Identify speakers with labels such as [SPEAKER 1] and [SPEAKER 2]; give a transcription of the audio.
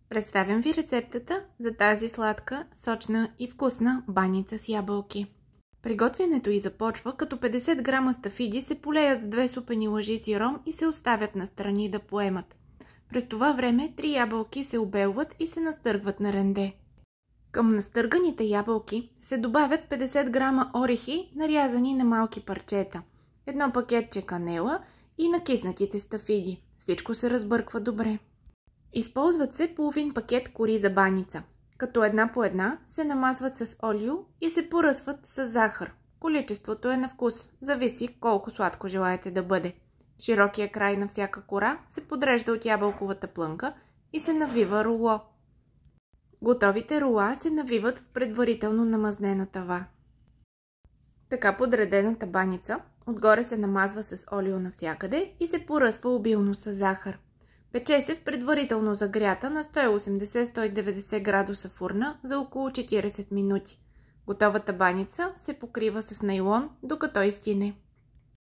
[SPEAKER 1] Представям ви рецептата за тази сладка, сочна и вкусна баница с ябълки. Приготвянето й започва, като 50 грама стафиди се полеят с 2 супени лъжици ром и се оставят настрани да поемат. През това време 3 ябълки се обелват и се настъргват на ренде. Към настърганите ябълки се добавят 50 грама орехи, нарязани на малки парчета, 1 пакетче канела и накиснатите стафиди. Всичко се разбърква добре. Използват се половин пакет кори за баница, като една по една се намазват с олио и се поръсват с захар. Количеството е на вкус, зависи колко сладко желаете да бъде. Широкия край на всяка кора се подрежда от ябълковата плънка и се навива руло. Готовите рула се навиват в предварително намазнена тава. Така подредената баница отгоре се намазва с олио навсякъде и се поръсва обилно с захар. Пече се в предварително загрята на 180-190 градуса фурна за около 40 минути. Готовата баница се покрива с найлон, докато изстине.